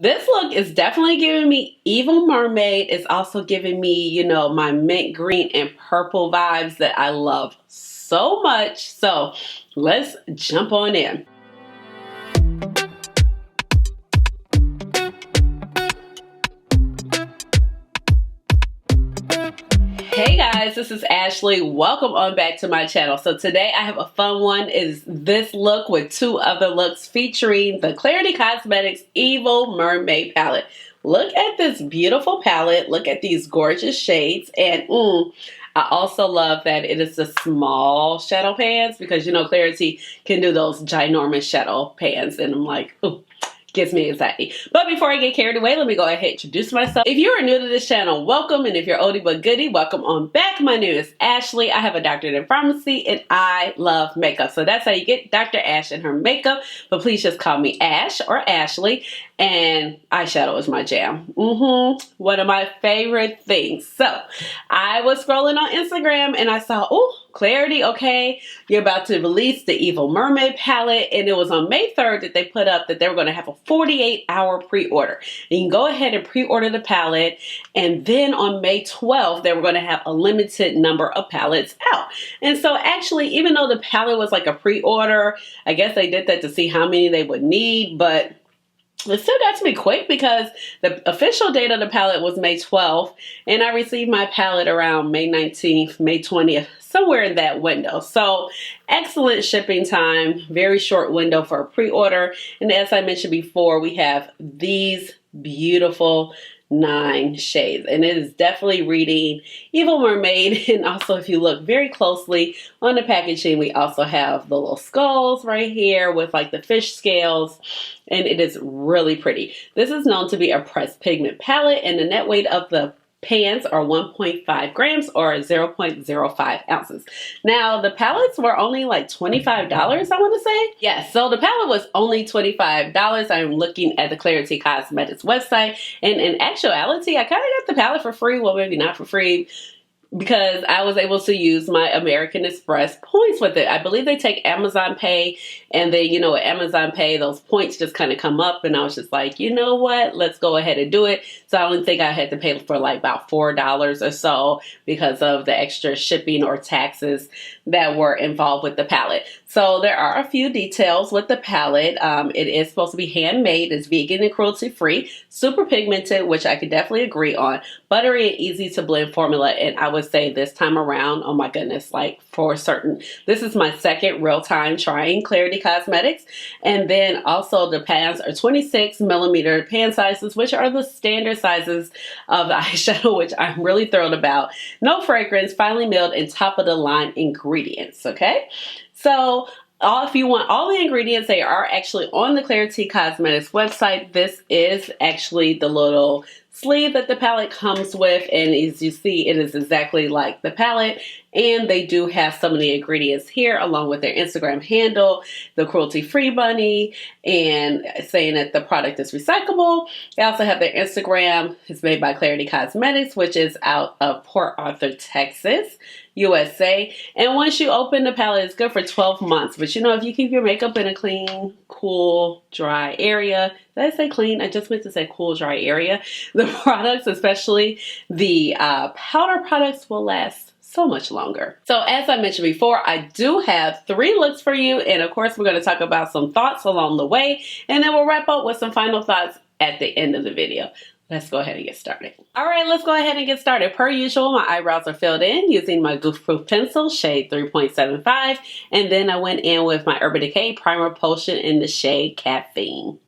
This look is definitely giving me Evil Mermaid. It's also giving me, you know, my mint green and purple vibes that I love so much. So let's jump on in. Hey guys, this is Ashley. Welcome on back to my channel. So today I have a fun one. Is this look with two other looks featuring the Klarity Kosmetics Evil Mermaid palette. Look at this beautiful palette. Look at these gorgeous shades. And I also love that it is the small shadow pans because you know Klarity can do those ginormous shadow pans. And I'm like, ooh. Gives me anxiety. But before I get carried away, let me go ahead and introduce myself. If you are new to this channel, welcome. And if you're oldie but goodie, welcome on back. My name is Ashley. I have a doctorate in pharmacy and I love makeup. So that's how you get Dr. Ash and her makeup. But please just call me Ash or Ashley. And eyeshadow is my jam. One of my favorite things. So I was scrolling on Instagram and I saw, oh, Klarity, okay, you're about to release the Evil Mermaid palette. And it was on May 3rd that they put up that they were going to have a 48-hour pre-order. And you can go ahead and pre-order the palette. And then on May 12th, they were going to have a limited number of palettes out. And so actually, even though the palette was like a pre-order, I guess they did that to see how many they would need, but it still got to me quick because the official date of the palette was May 12th and I received my palette around May 19th, May 20th, somewhere in that window. So excellent shipping time, very short window for a pre-order. And as I mentioned before, we have these beautiful 9 shades and it is definitely reading Evil Mermaid. And also if you look very closely on the packaging, we also have the little skulls right here with like the fish scales, and it is really pretty. This is known to be a pressed pigment palette and the net weight of the pans are 1.5 grams or 0.05 ounces. Now the palettes were only like $25, I want to say. Yes, so the palette was only $25. I'm looking at the Klarity Kosmetics website, and in actuality I kind of got the palette for free. Well, maybe not for free, because I was able to use my American Express points with it. I believe they take Amazon Pay, and then, you know, with Amazon Pay, those points just kind of come up, and I was just like, you know what, let's go ahead and do it. So I only think I had to pay for like about $4 or so because of the extra shipping or taxes that were involved with the palette. So there are a few details with the palette. It is supposed to be handmade, it's vegan and cruelty free, super pigmented, which I could definitely agree on, buttery and easy to blend formula, and I would say this time around, oh my goodness, like for certain, this is my second real time trying Klarity Kosmetics. And then also the pans are 26 millimeter pan sizes, which are the standard sizes of the eyeshadow, which I'm really thrilled about. No fragrance, finely milled and top of the line ingredients. Okay, so if you want all the ingredients, they are actually on the Klarity Kosmetics website. This is actually the little sleeve that the palette comes with, and as you see, it is exactly like the palette. And they do have some of the ingredients here along with their Instagram handle, the cruelty-free bunny, and saying that the product is recyclable. They also have their Instagram. It's made by Klarity Kosmetics, which is out of Port Arthur, Texas, USA. And once you open the palette, it's good for 12 months. But you know, if you keep your makeup in a clean, cool, dry area, did I say clean? I just meant to say cool, dry area. The products, especially the powder products, will last so much longer. So as I mentioned before, I do have 3 looks for you. And of course, we're going to talk about some thoughts along the way. And then we'll wrap up with some final thoughts at the end of the video. Let's go ahead and get started. All right, let's go ahead and get started. Per usual, my eyebrows are filled in using my Goof Proof pencil, shade 3.75. And then I went in with my Urban Decay Primer Potion in the shade Caffeine.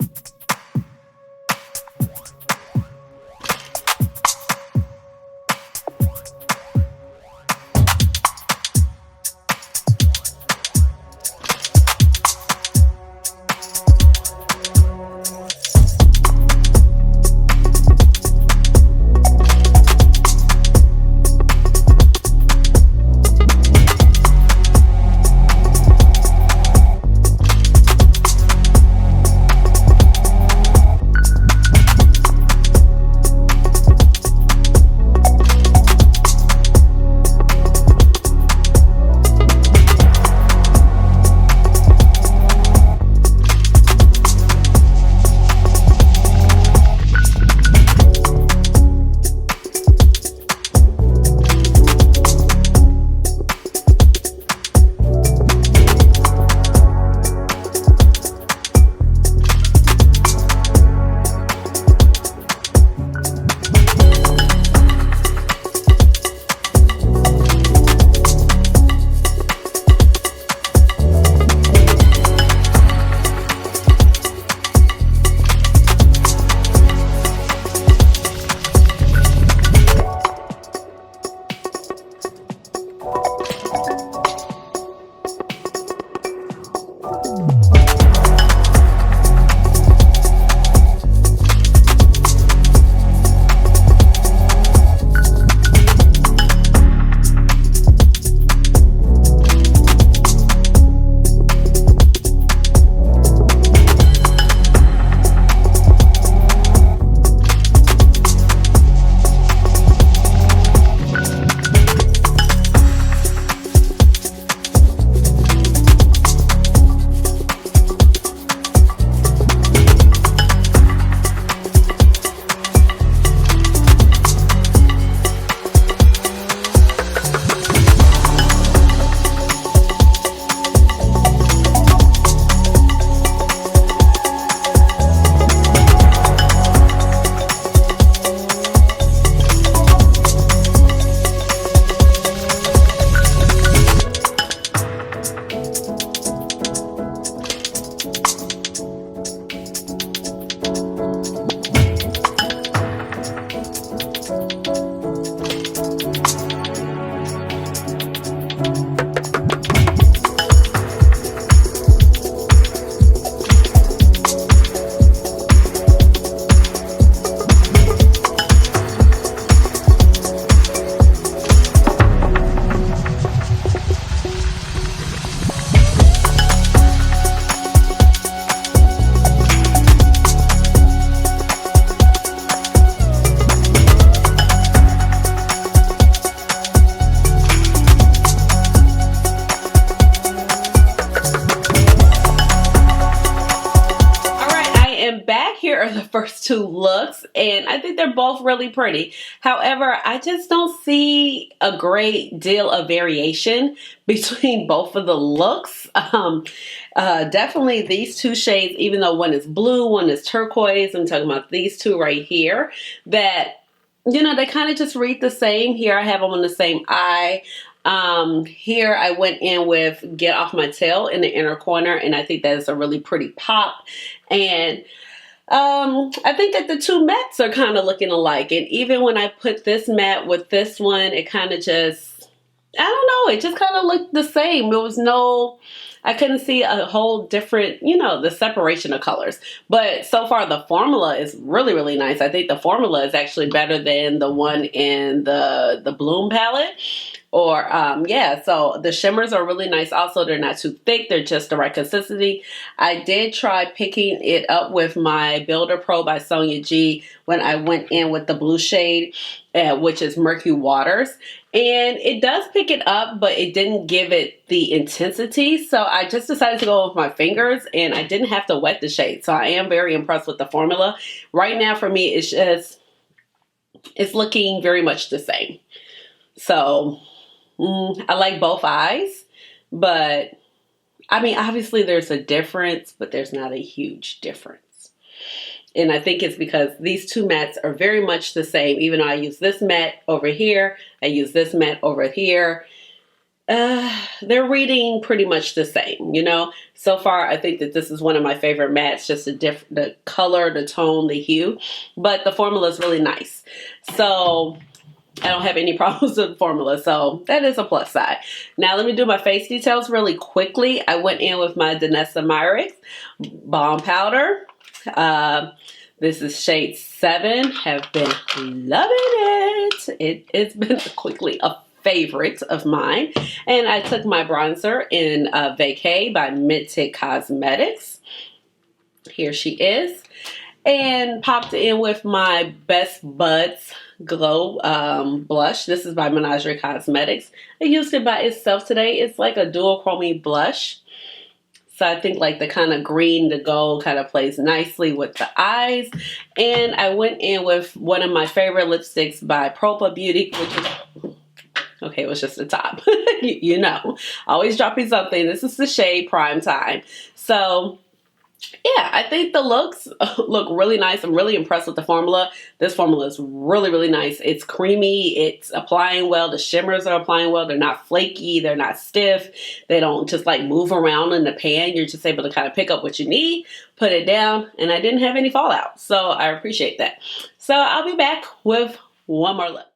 first two looks, and I think they're both really pretty. However, I just don't see a great deal of variation between both of the looks. Definitely these two shades, even though one is blue, one is turquoise, I'm talking about these two right here, that, you know, they kind of just read the same. Here I have them on the same eye. Here I went in with Get Off My Tail in the inner corner, and I think that is a really pretty pop. And I think that the two mattes are kind of looking alike. And even when I put this matte with this one, it kind of just, I don't know, it just kind of looked the same. There was no, I couldn't see a whole different, you know, the separation of colors. But so far the formula is really, really nice. I think the formula is actually better than the one in the Bloom palette. Or, yeah, so the shimmers are really nice. Also, they're not too thick. They're just the right consistency. I did try picking it up with my Builder Pro by Sonia G when I went in with the blue shade, which is Murky Waters. And it does pick it up, but it didn't give it the intensity. So I just decided to go with my fingers, and I didn't have to wet the shade. So I am very impressed with the formula. Right now, for me, it's just, it's looking very much the same. So I like both eyes, but I mean, obviously there's a difference, but there's not a huge difference. And I think it's because these two mattes are very much the same. Even though I use this matte over here, I use this matte over here. They're reading pretty much the same, you know. So far, I think that this is one of my favorite mattes, just the color, the tone, the hue. But the formula is really nice. So I don't have any problems with the formula, so that is a plus side. Now let me do my face details really quickly. I went in with my Danessa Myricks Balm Powder. This is shade 7. Have been loving it. It's been quickly a favorite of mine. And I took my bronzer in Vacay by Klarity Kosmetics. Here she is. And popped in with my Best Buds Glow blush. This is by Menagerie Cosmetics. I used it by itself today. It's like a dual chromey blush. So I think like the kind of green to gold kind of plays nicely with the eyes. And I went in with one of my favorite lipsticks by Propa Beauty, which is, okay, it was just the top. You know, always dropping something. This is the shade Primetime. So yeah, I think the looks look really nice. I'm really impressed with the formula. This formula is really, really nice. It's creamy. It's applying well. The shimmers are applying well. They're not flaky. They're not stiff. They don't just like move around in the pan. You're just able to kind of pick up what you need, put it down, and I didn't have any fallout. So I appreciate that. So I'll be back with one more look.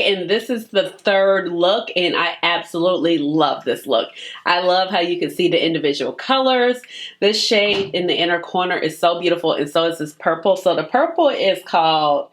And this is the third look, and I absolutely love this look. I love how you can see the individual colors. This shade in the inner corner is so beautiful, and so is this purple. So the purple is called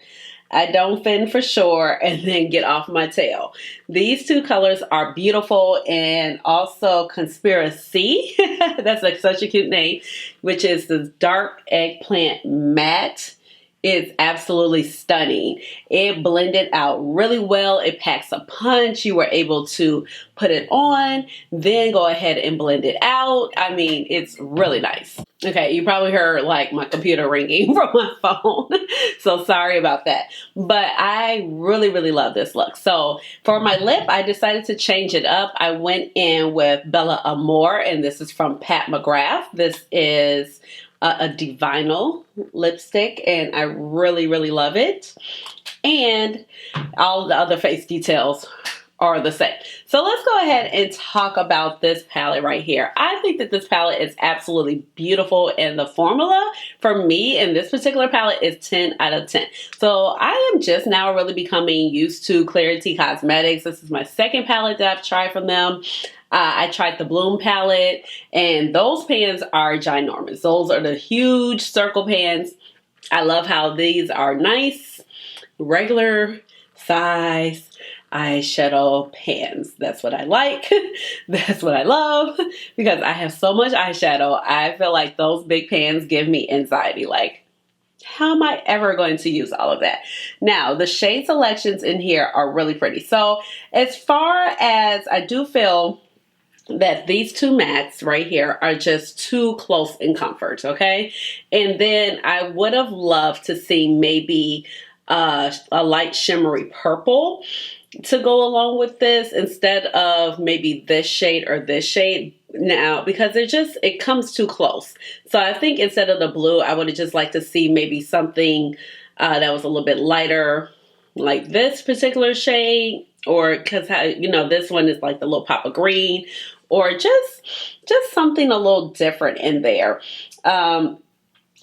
I Don't Fin For Sure, and then Get Off My Tail. These two colors are beautiful, and also Conspiracy. That's like such a cute name, which is this dark eggplant matte. is absolutely stunning. It blended out really well. It packs a punch. You were able to put it on, then go ahead and blend it out. I mean, it's really nice. Okay, you probably heard like my computer ringing from my phone. So sorry about that. But I really, really love this look. So for my lip, I decided to change it up. I went in with Bella Amour, and this is from McGrath. This is a Divinyl lipstick, and I really, really love it. And all the other face details are the same. So let's go ahead and talk about this palette right here. I think that this palette is absolutely beautiful, and the formula for me in this particular palette is 10 out of 10. So I am just now really becoming used to Klarity Kosmetics. This is my second palette that I've tried from them. I tried the Bloom palette, and those pans are ginormous. Those are the huge circle pans. I love how these are nice, regular size eyeshadow pans. That's what I like. That's what I love, because I have so much eyeshadow. I feel like those big pans give me anxiety. Like, how am I ever going to use all of that? Now, the shade selections in here are really pretty. So as far as I do feel that these two mattes right here are just too close in comfort, okay? And then I would have loved to see maybe a light shimmery purple to go along with this instead of maybe this shade or this shade now, because it comes too close. So I think instead of the blue, I would have just liked to see maybe something that was a little bit lighter, like this particular shade, or because this one is like the little pop of green, or just something a little different in there.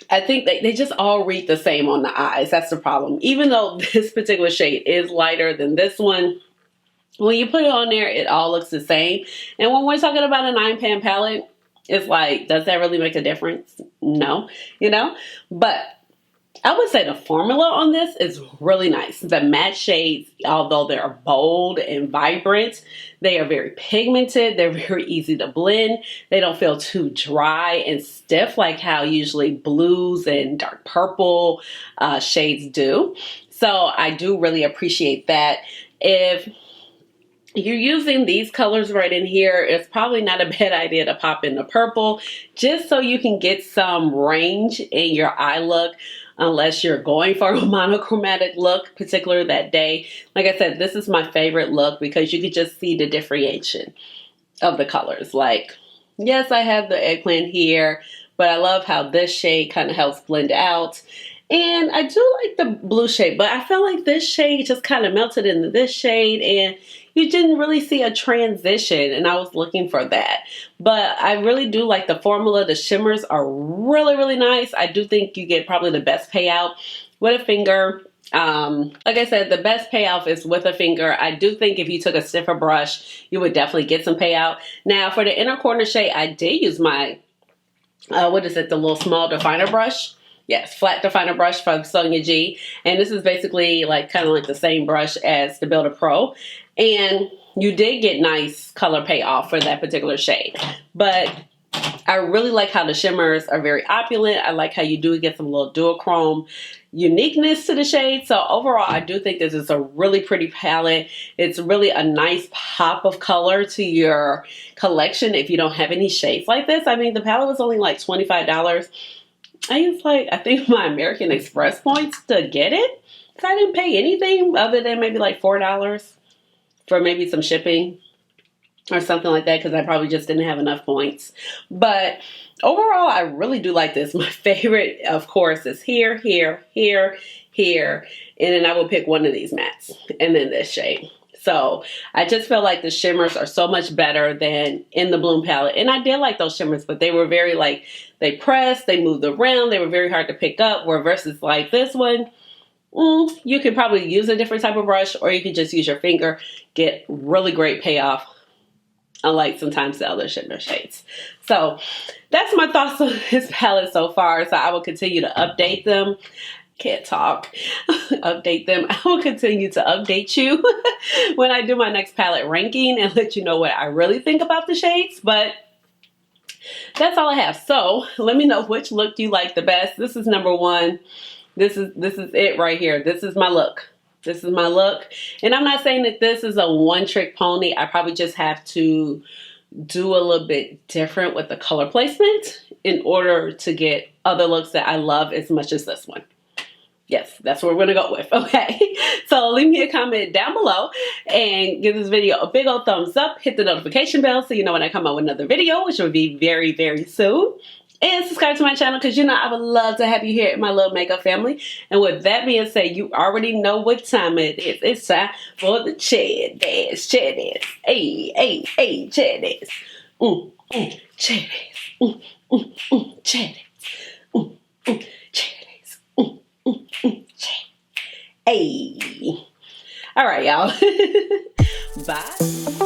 I think they just all read the same on the eyes. That's the problem. Even though this particular shade is lighter than this one, when you put it on there, it all looks the same. And when we're talking about a 9-pan palette, it's like, does that really make a difference? No, But I would say the formula on this is really nice. The matte shades, although they're bold and vibrant, they are very pigmented. They're very easy to blend. They don't feel too dry and stiff like how usually blues and dark purple shades do. So I do really appreciate that. If you're using these colors right in here, it's probably not a bad idea to pop in the purple just so you can get some range in your eye look. Unless you're going for a monochromatic look, particularly that day. Like I said, this is my favorite look because you could just see the differentiation of the colors. Like, yes, I have the eggplant here, but I love how this shade kind of helps blend out. And I do like the blue shade, but I feel like this shade just kind of melted into this shade, and you didn't really see a transition, and I was looking for that. But I really do like the formula. The shimmers are really, really nice. I do think you get probably the best payout with a finger. Like I said, the best payoff is with a finger. I do think if you took a stiffer brush, you would definitely get some payout. Now, for the inner corner shade, I did use my, the little small definer brush. Yes, flat definer brush from Sonia G. And this is basically kind of like the same brush as the Builder Pro. And you did get nice color payoff for that particular shade. But I really like how the shimmers are very opulent. I like how you do get some little duochrome uniqueness to the shade. So overall, I do think this is a really pretty palette. It's really a nice pop of color to your collection if you don't have any shades like this. I mean, the palette was only like $25. I used I think my American Express points to get it. So I didn't pay anything other than maybe like $4 for maybe some shipping or something like that, because I probably just didn't have enough points. But overall, I really do like this. My favorite, of course, is here, here, here, here. And then I will pick one of these mattes and then this shade. So I just feel like the shimmers are so much better than in the Bloom palette. And I did like those shimmers, but they were very they pressed, they moved around, they were very hard to pick up. Where versus like this one, you could probably use a different type of brush, or you could just use your finger, get really great payoff, unlike sometimes the other shimmer shades. So that's my thoughts on this palette so far. So I will continue to update them. Can't talk. Update them. I will continue to update you when I do my next palette ranking and let you know what I really think about the shades. But that's all I have. So let me know which look you like the best. This is number 1. This is it right here. This is my look. This is my look. And I'm not saying that this is a one-trick pony. I probably just have to do a little bit different with the color placement in order to get other looks that I love as much as this one. Yes, that's what we're going to go with, okay? So leave me a comment down below and give this video a big old thumbs up. Hit the notification bell so you know when I come out with another video, which will be very, very soon. And subscribe to my channel because, you know, I would love to have you here in my little makeup family. And with that being said, you already know what time it is. It's time for the Chair Dance. Chair Dance. Hey, hey, hey, Chair Dance. Chair Dance. Chair Dance. Chair Dance. Hey. All right, y'all. Bye.